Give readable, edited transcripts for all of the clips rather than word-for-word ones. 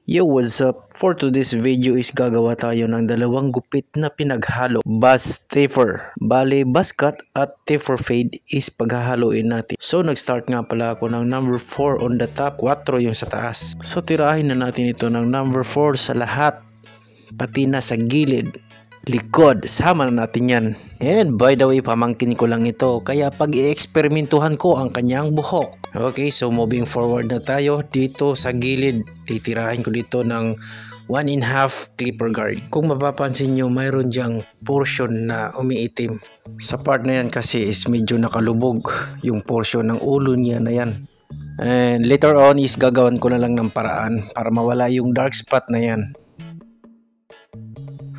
Yo, what's up? For today's video is gagawa tayo ng dalawang gupit na pinaghalo. Buzz Taper. Bale, buzz cut at taper fade is paghahaluin natin. So, nag-start nga pala ako ng number 4 on the top, 4 yung sa taas. So, tirahin na natin ito ng number 4 sa lahat. Pati na sa gilid, likod, sama na natin yan. And by the way, pamangkin ko lang ito, kaya pag-i-eksperimentuhan ko ang kanyang buhok. Okay, so moving forward na tayo. Dito sa gilid, titirahin ko dito ng 1.5 clipper guard. Kung mapapansin nyo, mayroon dyang portion na umiitim. Sa part na yan kasi is medyo nakalubog yung portion ng ulo niya na yan. And later on is gagawan ko na lang ng paraan para mawala yung dark spot na yan.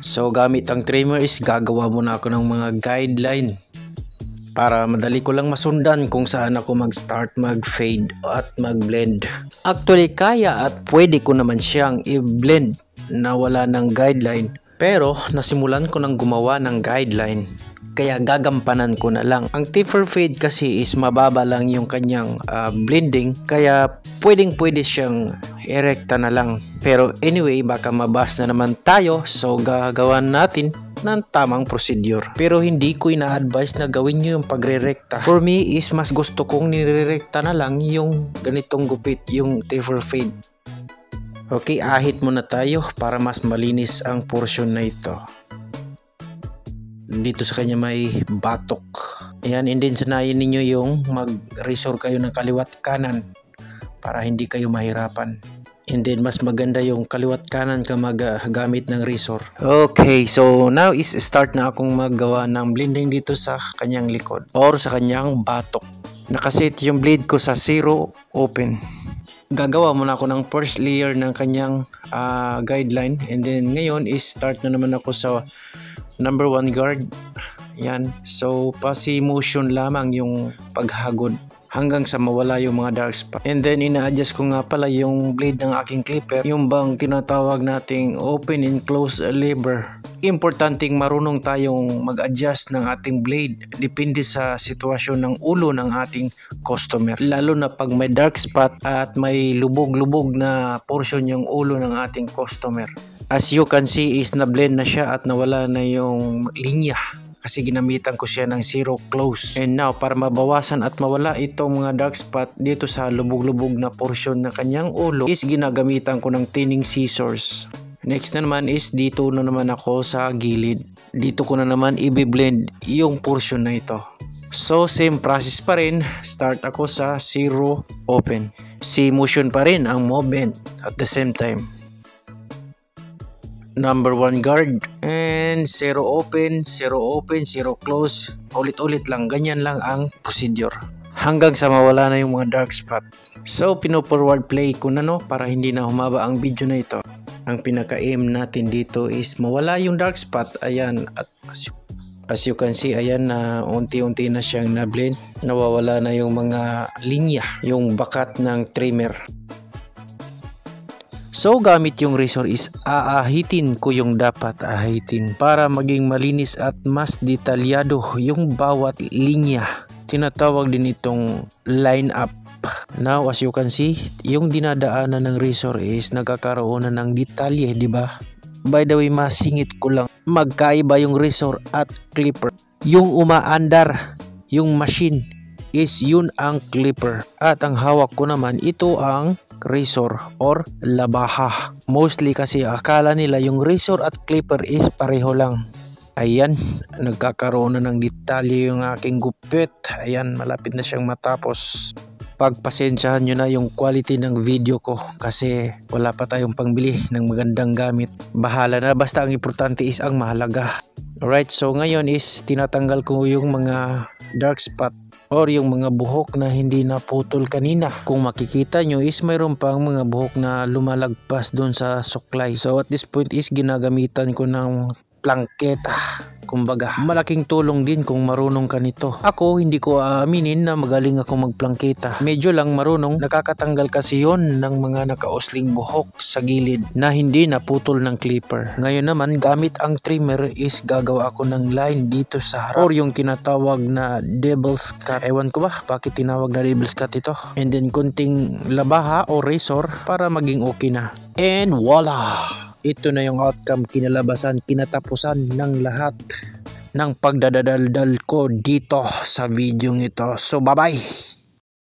So gamit ang trimmer is gagawa muna ako ng mga guideline para madali ko lang masundan kung saan ako mag-start, mag-fade at mag-blend. Actually kaya at pwede ko naman siyang i-blend na wala ng guideline, pero nasimulan ko nang gumawa ng guideline kaya gagampanan ko na lang. Ang taper fade kasi is mababa lang yung kanyang blending, kaya pwede siyang erekta na lang. Pero anyway, baka mabas na naman tayo, so gagawan natin ng tamang procedure. Pero hindi ko ina-advise na gawin nyo yung pagre-rekta. For me is mas gusto kong nire-rekta na lang yung ganitong gupit, yung taper fade. Okay, ahit muna tayo para mas malinis ang portion na ito. Dito sa kanya may batok. Ayan, and then sanayin ninyo yung mag-razor kayo ng kaliwat kanan para hindi kayo mahirapan. And then mas maganda yung kaliwat kanan ka gamit ng razor. Okay, so now is start na akong maggawa ng blending dito sa kanyang likod or sa kanyang batok. Nakaset yung blade ko sa 0 open. Gagawa muna ako ng first layer ng kanyang guideline, and then ngayon is start na naman ako sa number 1 guard. Yan, so pasi-motion lamang yung paghagod hanggang sa mawala yung mga dark spot. And then ina-adjust ko nga pala yung blade ng aking clipper, yung bang tinatawag nating open and close lever. Importanteng marunong tayong mag-adjust ng ating blade depende sa sitwasyon ng ulo ng ating customer, lalo na pag may dark spot at may lubog-lubog na portion yung ulo ng ating customer. As you can see is na-blend na siya at nawala na yung linya kasi ginamitan ko siya ng 0 close. And now, para mabawasan at mawala itong mga dark spot dito sa lubog-lubog na portion ng kanyang ulo is ginagamitan ko ng thinning scissors. Next na naman is dito na naman ako sa gilid. Dito ko na naman i-blend yung portion na ito. So same process pa rin. Start ako sa 0 open. Same motion pa rin ang movement at the same time. Number 1 guard and 0 open, 0 open, 0 close. Ulit-ulit lang, ganyan lang ang procedure hanggang sa mawala na yung mga dark spot. So pino-forward play ko na para hindi na humaba ang video na ito. Ang pinaka-aim natin dito is mawala yung dark spot. Ayan, at as you can see, ayan na unti-unti na siyang na-blend. Nawawala na yung mga linya, yung bakat ng trimmer. So gamit yung razor is aahitin ko yung dapat ahitin para maging malinis at mas detalyado yung bawat linya. Tinatawag din itong line up. Now as you can see, yung dinadaanan ng razor is nagkakaroon na ng detalye, di ba? By the way, masingit ko lang, magkaiba yung razor at clipper. Yung umaandar, yung machine is yun ang clipper at ang hawak ko naman ito ang razor or labaha. Mostly kasi akala nila yung razor at clipper is pareho lang. Ayan, nagkakaroon na ng detalye yung aking gupit. Ayan, malapit na siyang matapos. Pagpasensyahan nyo na yung quality ng video ko kasi wala pa tayong pangbili ng magandang gamit. Bahala na, basta ang importante is ang mahalaga. Alright, so ngayon is tinatanggal ko yung mga dark spot or yung mga buhok na hindi naputol kanina. Kung makikita nyo is mayroon pang mga buhok na lumalagpas doon sa suklay. So at this point is ginagamitan ko ng plangketa Kumbaga, malaking tulong din kung marunong ka nito. Ako, hindi ko aaminin na magaling ako magplangkita. Medyo lang marunong, nakakatanggal kasi yon ng mga nakausling buhok sa gilid na hindi naputol ng clipper. Ngayon naman, gamit ang trimmer is gagawa ako ng line dito sa harap or yung tinatawag na devil's cut. Ewan ko ba bakit tinawag na devil's cut ito. And then kunting labaha o razor para maging okay na. And voila! Ito na yung outcome, kinalabasan, kinatapusan ng lahat ng pagdadaldal ko dito sa video ito. So bye-bye!